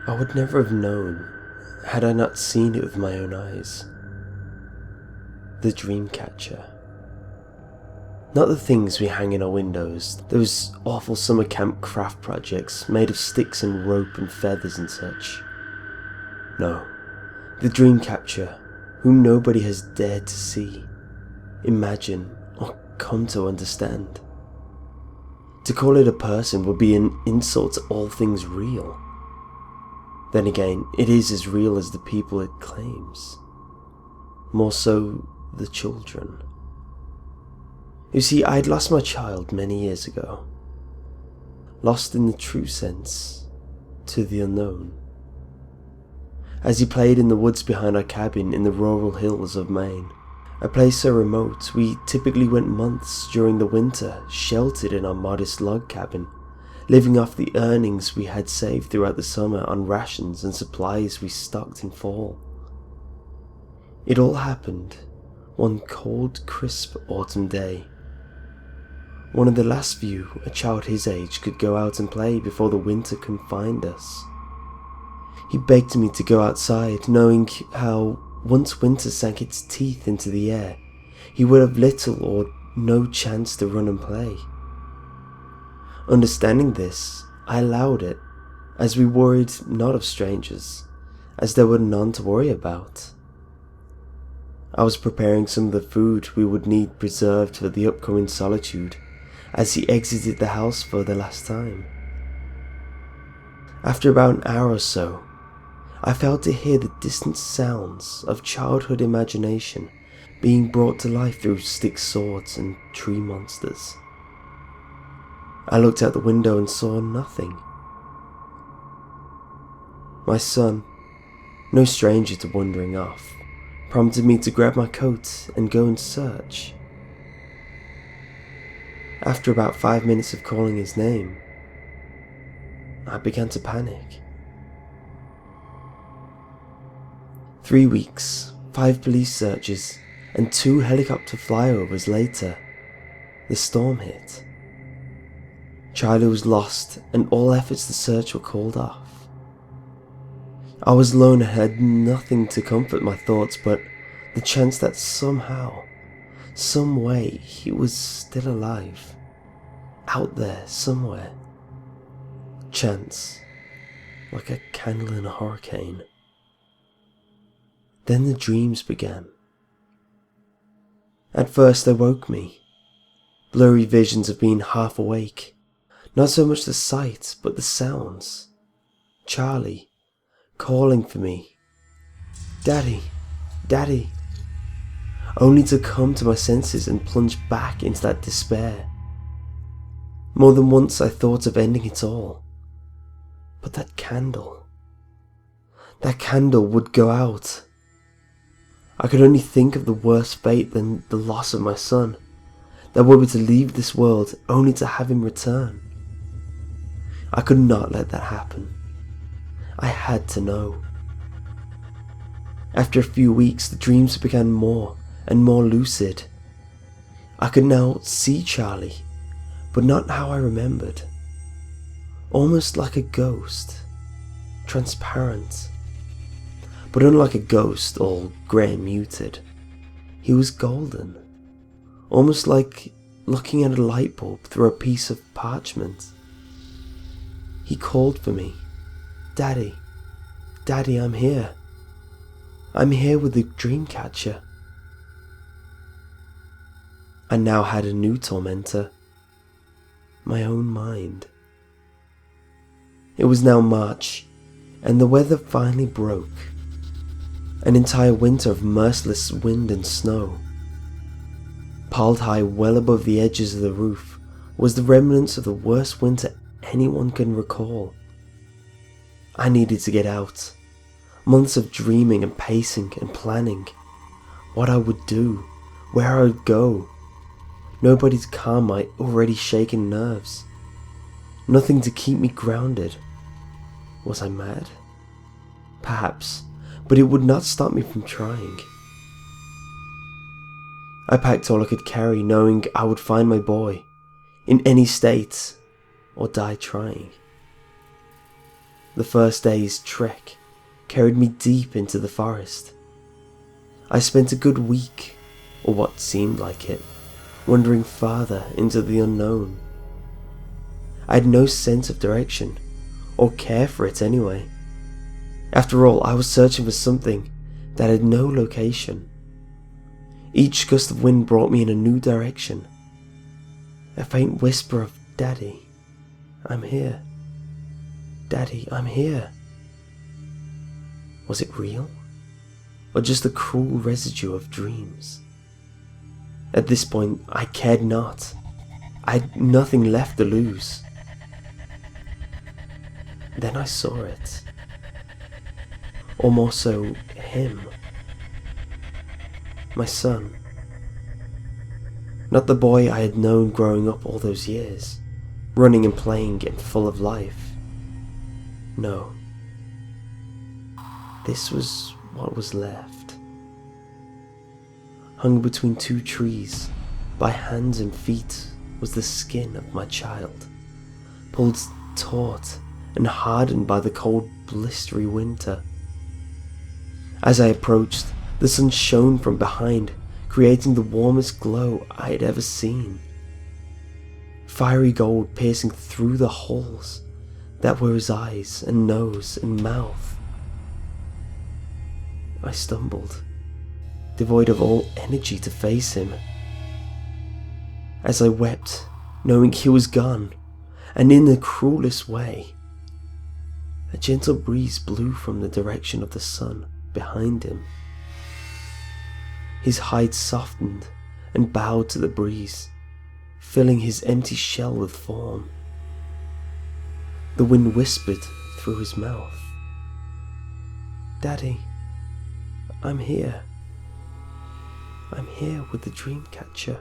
I would never have known had I not seen it with my own eyes. The dream catcher. Not the things we hang in our windows, those awful summer camp craft projects made of sticks and rope and feathers and such. No, the dream catcher whom nobody has dared to see, imagine, or come to understand. To call it a person would be an insult to all things real. Then again, it is as real as the people it claims. More so, the children. You see, I'd lost my child many years ago. Lost in the true sense, to the unknown. As he played in the woods behind our cabin in the rural hills of Maine, a place so remote we typically went months during the winter sheltered in our modest log cabin, living off the earnings we had saved throughout the summer on rations and supplies we stocked in fall. It all happened one cold, crisp autumn day. One of the last few a child his age could go out and play before the winter confined us. He begged me to go outside, knowing how, once winter sank its teeth into the air, he would have little or no chance to run and play. Understanding this, I allowed it, as we worried not of strangers, as there were none to worry about. I was preparing some of the food we would need preserved for the upcoming solitude, as he exited the house for the last time. After about an hour or so, I failed to hear the distant sounds of childhood imagination being brought to life through stick swords and tree monsters. I looked out the window and saw nothing. My son, no stranger to wandering off, prompted me to grab my coat and go and search. After about 5 minutes of calling his name, I began to panic. 3 weeks, 5 police searches, and 2 helicopter flyovers later, the storm hit. Charlie was lost and all efforts to search were called off. I was alone and had nothing to comfort my thoughts but the chance that somehow, some way, he was still alive. Out there, somewhere. Chance, like a candle in a hurricane. Then the dreams began. At first they woke me. Blurry visions of being half awake. Not so much the sight, but the sounds. Charlie, calling for me. Daddy, Daddy. Only to come to my senses and plunge back into that despair. More than once I thought of ending it all. But that candle would go out. I could only think of the worse fate than the loss of my son, that we were to leave this world only to have him return. I could not let that happen. I had to know. After a few weeks, the dreams began more and more lucid. I could now see Charlie, but not how I remembered. Almost like a ghost, transparent. But unlike a ghost, all grey and muted, he was golden, almost like looking at a light bulb through a piece of parchment. He called for me. Daddy, Daddy, I'm here. I'm here with the dream catcher. I now had a new tormentor, my own mind. It was now March, and the weather finally broke. An entire winter of merciless wind and snow. Piled high well above the edges of the roof was the remnants of the worst winter anyone can recall. I needed to get out. Months of dreaming and pacing and planning. What I would do, where I would go. Nobody to calm my already shaken nerves. Nothing to keep me grounded. Was I mad? Perhaps, but it would not stop me from trying. I packed all I could carry, knowing I would find my boy, in any state, or die trying. The first day's trek carried me deep into the forest. I spent a good week, or what seemed like it, wandering farther into the unknown. I had no sense of direction, or care for it anyway. After all, I was searching for something that had no location. Each gust of wind brought me in a new direction. A faint whisper of, "Daddy, I'm here. Daddy, I'm here." Was it real? Or just a cruel residue of dreams? At this point, I cared not. I had nothing left to lose. Then I saw it. Or more so, him. My son. Not the boy I had known growing up all those years, running and playing and full of life. No. This was what was left. Hung between two trees, by hands and feet, was the skin of my child, pulled taut and hardened by the cold, blistery winter. As I approached, the sun shone from behind, creating the warmest glow I had ever seen. Fiery gold piercing through the holes that were his eyes and nose and mouth. I stumbled, devoid of all energy to face him. As I wept, knowing he was gone, and in the cruelest way, a gentle breeze blew from the direction of the sun behind him. His hide softened and bowed to the breeze, filling his empty shell with form. The wind whispered through his mouth, "Daddy, I'm here. I'm here with the dream catcher."